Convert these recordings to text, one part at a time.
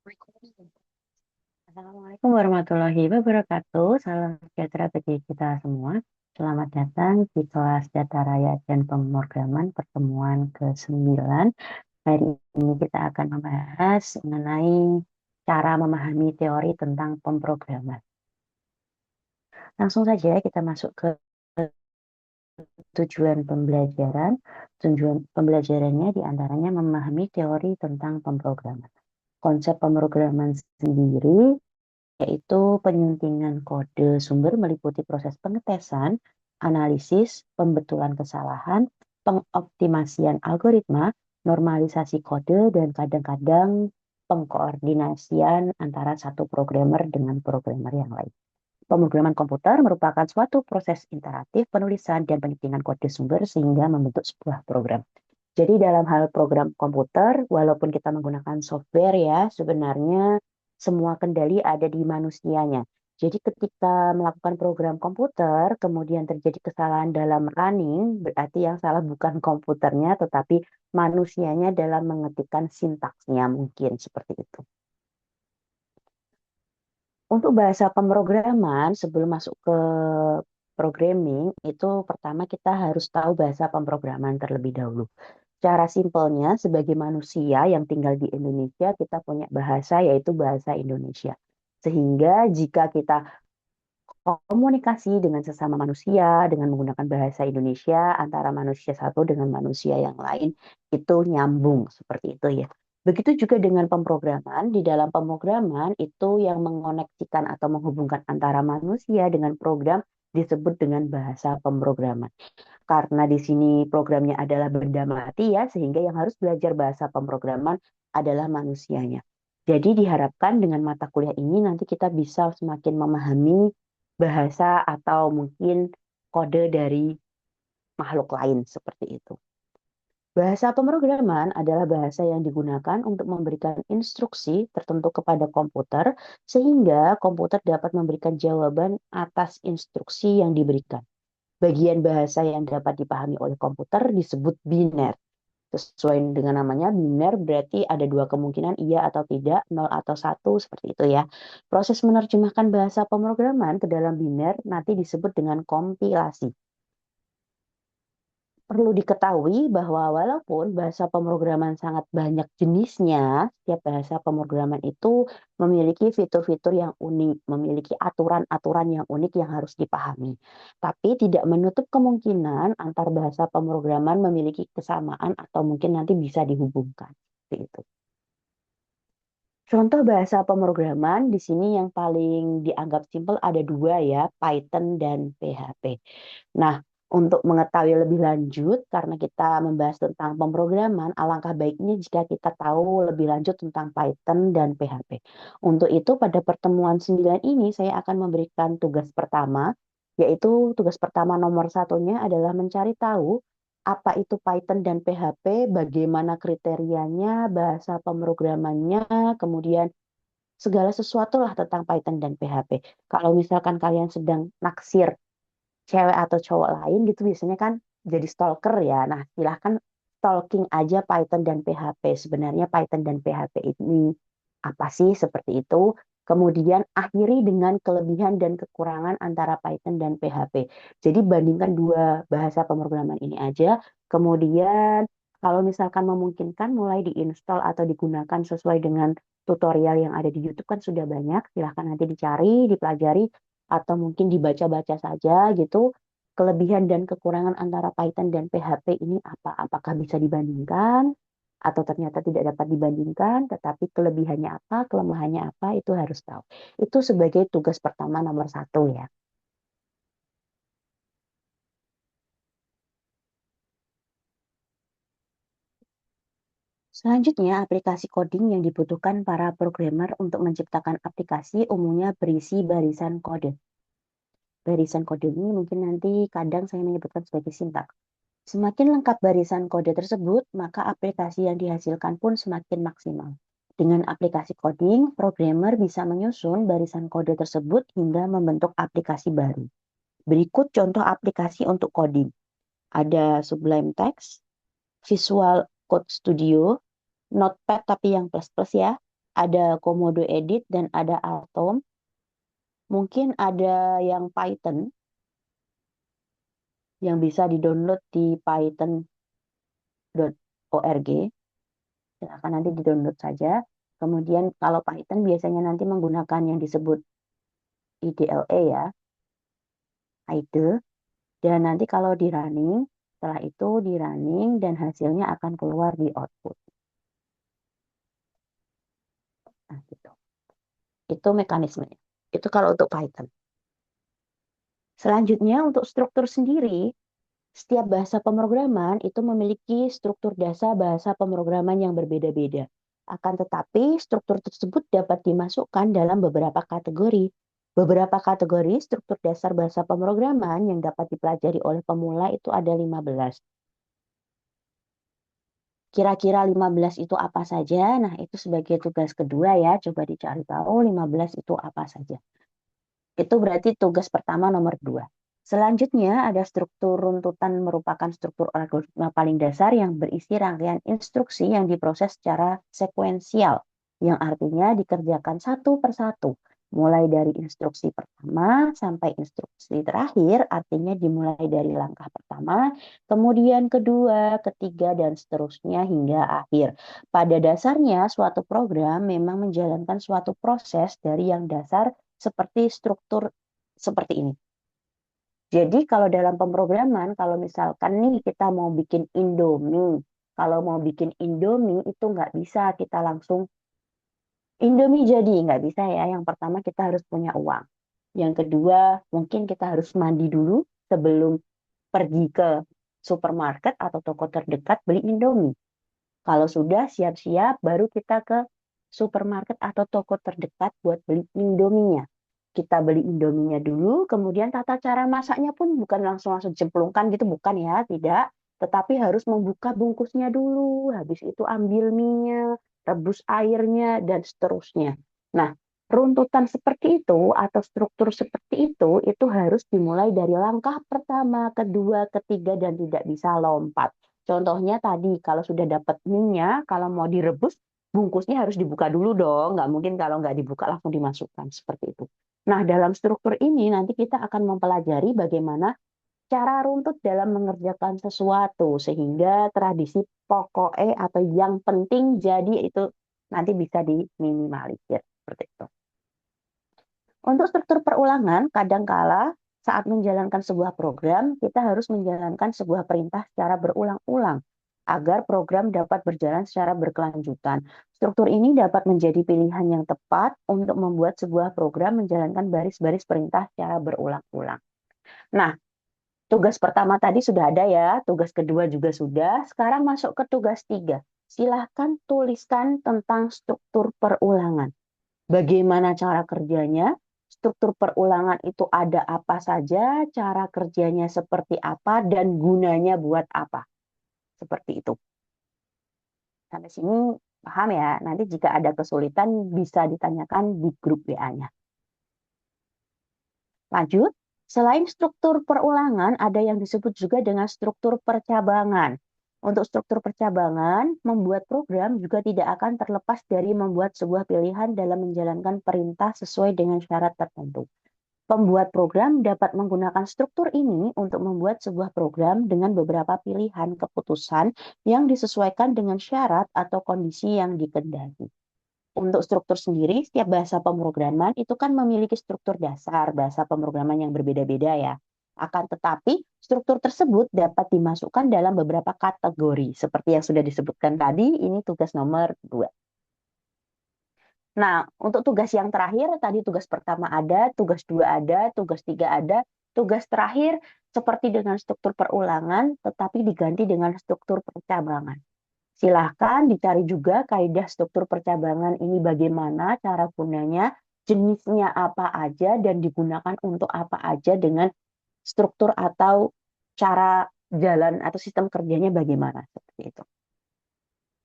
Assalamualaikum warahmatullahi wabarakatuh. Salam sejahtera bagi kita semua. Selamat datang di kelas Data Raya dan Pemrograman pertemuan ke-9. Hari ini kita akan membahas mengenai cara memahami teori tentang pemrograman. Langsung saja kita masuk ke tujuan pembelajaran. Tujuan pembelajarannya diantaranya memahami teori tentang pemrograman. Konsep pemrograman sendiri yaitu penyuntingan kode sumber meliputi proses pengetesan, analisis, pembetulan kesalahan, pengoptimasian algoritma, normalisasi kode, dan kadang-kadang pengkoordinasian antara satu programmer dengan programmer yang lain. Pemrograman komputer merupakan suatu proses interaktif penulisan dan penyimpanan kode sumber sehingga membentuk sebuah program. Jadi dalam hal program komputer, walaupun kita menggunakan software ya, sebenarnya semua kendali ada di manusianya. Jadi ketika melakukan program komputer, kemudian terjadi kesalahan dalam running, berarti yang salah bukan komputernya, tetapi manusianya dalam mengetikkan sintaksnya mungkin seperti itu. Untuk bahasa pemrograman, sebelum masuk ke programming, itu pertama kita harus tahu bahasa pemrograman terlebih dahulu. Cara simpelnya, sebagai manusia yang tinggal di Indonesia, kita punya bahasa yaitu bahasa Indonesia. Sehingga jika kita komunikasi dengan sesama manusia dengan menggunakan bahasa Indonesia antara manusia satu dengan manusia yang lain, itu nyambung seperti itu ya. Begitu juga dengan pemrograman. Di dalam pemrograman itu yang mengoneksikan atau menghubungkan antara manusia dengan program disebut dengan bahasa pemrograman. Karena di sini programnya adalah benda mati ya, sehingga yang harus belajar bahasa pemrograman adalah manusianya. Jadi diharapkan dengan mata kuliah ini nanti kita bisa semakin memahami bahasa atau mungkin kode dari makhluk lain seperti itu. Bahasa pemrograman adalah bahasa yang digunakan untuk memberikan instruksi tertentu kepada komputer sehingga komputer dapat memberikan jawaban atas instruksi yang diberikan. Bagian bahasa yang dapat dipahami oleh komputer disebut biner. Sesuai dengan namanya, biner berarti ada dua kemungkinan, iya atau tidak, nol atau satu, seperti itu ya. Proses menerjemahkan bahasa pemrograman ke dalam biner nanti disebut dengan kompilasi. Perlu diketahui bahwa walaupun bahasa pemrograman sangat banyak jenisnya, setiap bahasa pemrograman itu memiliki fitur-fitur yang unik, memiliki aturan-aturan yang unik yang harus dipahami. Tapi tidak menutup kemungkinan antar bahasa pemrograman memiliki kesamaan atau mungkin nanti bisa dihubungkan. Seperti itu. Contoh bahasa pemrograman di sini yang paling dianggap simpel ada dua ya, Python dan PHP. Nah, untuk mengetahui lebih lanjut, karena kita membahas tentang pemrograman, alangkah baiknya jika kita tahu lebih lanjut tentang Python dan PHP. Untuk itu, pada pertemuan 9 ini, saya akan memberikan tugas pertama, yaitu tugas pertama nomor satunya adalah mencari tahu apa itu Python dan PHP, bagaimana kriterianya, bahasa pemrogramannya, kemudian segala sesuatu lah tentang Python dan PHP. Kalau misalkan kalian sedang naksir cewek atau cowok lain gitu biasanya kan jadi stalker ya. Nah, silahkan stalking aja Python dan PHP. Sebenarnya Python dan PHP ini apa sih seperti itu. Kemudian akhiri dengan kelebihan dan kekurangan antara Python dan PHP. Jadi bandingkan dua bahasa pemrograman ini aja. Kemudian kalau misalkan memungkinkan mulai diinstal atau digunakan sesuai dengan tutorial yang ada di YouTube kan sudah banyak. Silahkan nanti dicari, dipelajari atau mungkin dibaca-baca saja gitu. Kelebihan dan kekurangan antara Python dan PHP ini apa? Apakah bisa dibandingkan atau ternyata tidak dapat dibandingkan, tetapi kelebihannya apa, kelemahannya apa, itu harus tahu. Itu sebagai tugas pertama nomor satu ya. Selanjutnya, aplikasi coding yang dibutuhkan para programmer untuk menciptakan aplikasi umumnya berisi barisan kode. Barisan kode ini mungkin nanti kadang saya menyebutkan sebagai sintaks. Semakin lengkap barisan kode tersebut, maka aplikasi yang dihasilkan pun semakin maksimal. Dengan aplikasi coding, programmer bisa menyusun barisan kode tersebut hingga membentuk aplikasi baru. Berikut contoh aplikasi untuk coding. Ada Sublime Text, Visual Code Studio, Notepad tapi yang plus-plus ya, Ada Komodo Edit dan ada Atom. Mungkin ada yang Python yang bisa di-download di python.org. Silahkan nanti di-download saja. Kemudian kalau Python biasanya nanti menggunakan yang disebut IDLE ya, IDE. Dan nanti kalau di running, setelah itu di running dan hasilnya akan keluar di output. Nah, gitu. Itu mekanismenya. Itu kalau untuk Python. Selanjutnya untuk struktur sendiri, setiap bahasa pemrograman itu memiliki struktur dasar bahasa pemrograman yang berbeda-beda. Akan tetapi, struktur tersebut dapat dimasukkan dalam beberapa kategori. Beberapa kategori struktur dasar bahasa pemrograman yang dapat dipelajari oleh pemula itu ada 15. Kira-kira 15 itu apa saja? Nah, itu sebagai tugas kedua ya. Coba dicari tahu 15 itu apa saja. Itu berarti tugas pertama nomor 2. Selanjutnya ada struktur runtutan merupakan struktur algoritma paling dasar yang berisi rangkaian instruksi yang diproses secara sekuensial, yang artinya dikerjakan satu persatu. Mulai dari instruksi pertama sampai instruksi terakhir, artinya dimulai dari langkah pertama, kemudian kedua, ketiga, dan seterusnya hingga akhir. Pada dasarnya, suatu program memang menjalankan suatu proses dari yang dasar seperti struktur seperti ini. Jadi kalau dalam pemrograman, kalau misalkan nih kita mau bikin Indomie, kalau mau bikin Indomie itu nggak bisa kita langsung Indomie jadi, nggak bisa ya. Yang pertama kita harus punya uang. Yang kedua mungkin kita harus mandi dulu sebelum pergi ke supermarket atau toko terdekat beli Indomie. Kalau sudah siap-siap, baru kita ke supermarket atau toko terdekat buat beli Indominya. Kita beli Indominya dulu, kemudian tata cara masaknya pun bukan langsung-langsung cemplungkan gitu, bukan ya, tidak. Tetapi harus membuka bungkusnya dulu, habis itu ambil minyak, rebus airnya, dan seterusnya. Nah, runtutan seperti itu atau struktur seperti itu harus dimulai dari langkah pertama, kedua, ketiga, dan tidak bisa lompat. Contohnya tadi, kalau sudah dapat minyak, kalau mau direbus, bungkusnya harus dibuka dulu dong. Nggak mungkin kalau nggak dibuka langsung dimasukkan. Seperti itu. Nah, dalam struktur ini nanti kita akan mempelajari bagaimana cara runtut dalam mengerjakan sesuatu. Sehingga tradisi pokoknya atau yang penting jadi itu nanti bisa diminimalisir. Seperti itu. Untuk struktur perulangan, kadangkala saat menjalankan sebuah program, kita harus menjalankan sebuah perintah secara berulang-ulang agar program dapat berjalan secara berkelanjutan. Struktur ini dapat menjadi pilihan yang tepat untuk membuat sebuah program menjalankan baris-baris perintah secara berulang-ulang. Nah, tugas pertama tadi sudah ada ya, tugas kedua juga sudah. Sekarang masuk ke tugas 3. Silahkan tuliskan tentang struktur perulangan. Bagaimana cara kerjanya? Struktur perulangan itu ada apa saja, cara kerjanya seperti apa, dan gunanya buat apa. Seperti itu. Sampai sini paham ya? Nanti jika ada kesulitan bisa ditanyakan di grup WA-nya. Lanjut, selain struktur perulangan, ada yang disebut juga dengan struktur percabangan. Untuk struktur percabangan, membuat program juga tidak akan terlepas dari membuat sebuah pilihan dalam menjalankan perintah sesuai dengan syarat tertentu. Pembuat program dapat menggunakan struktur ini untuk membuat sebuah program dengan beberapa pilihan keputusan yang disesuaikan dengan syarat atau kondisi yang dikehendaki. Untuk struktur sendiri, setiap bahasa pemrograman itu kan memiliki struktur dasar bahasa pemrograman yang berbeda-beda ya. Akan tetapi, struktur tersebut dapat dimasukkan dalam beberapa kategori. Seperti yang sudah disebutkan tadi, ini tugas nomor 2. Nah, untuk tugas yang terakhir, tadi tugas pertama ada, tugas 2 ada, tugas 3 ada. Tugas terakhir seperti dengan struktur perulangan, tetapi diganti dengan struktur percabangan. Silahkan dicari juga kaidah struktur percabangan ini bagaimana cara gunanya, jenisnya apa aja, dan digunakan untuk apa aja dengan struktur atau cara jalan atau sistem kerjanya bagaimana. Seperti itu.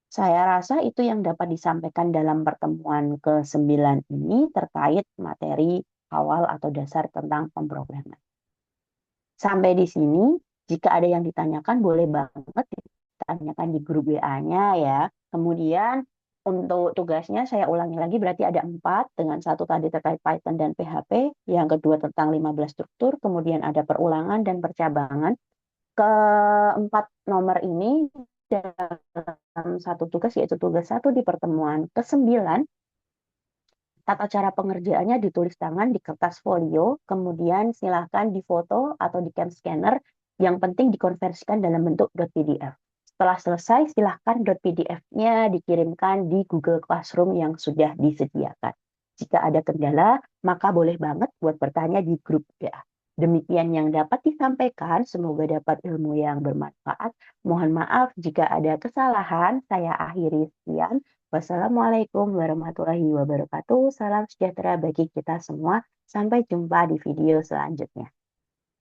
Saya rasa itu yang dapat disampaikan dalam pertemuan ke-9 ini terkait materi awal atau dasar tentang pemrograman. Sampai di sini, jika ada yang ditanyakan boleh banget ditanyakan di grup WA-nya ya. Kemudian Untuk tugasnya saya ulangi lagi berarti ada 4 dengan satu tadi terkait Python dan PHP, yang kedua tentang 15 struktur, kemudian ada perulangan dan percabangan. Keempat nomor ini dalam satu tugas yaitu tugas 1 di pertemuan ke-9. Tata cara pengerjaannya ditulis tangan di kertas folio, kemudian silahkan difoto atau di scan scanner, yang penting dikonversikan dalam bentuk .pdf. Setelah selesai, silahkan .pdf-nya dikirimkan di Google Classroom yang sudah disediakan. Jika ada kendala, maka boleh banget buat bertanya di grup ya. Demikian yang dapat disampaikan, semoga dapat ilmu yang bermanfaat. Mohon maaf jika ada kesalahan, saya akhiri sekian. Wassalamualaikum warahmatullahi wabarakatuh. Salam sejahtera bagi kita semua. Sampai jumpa di video selanjutnya.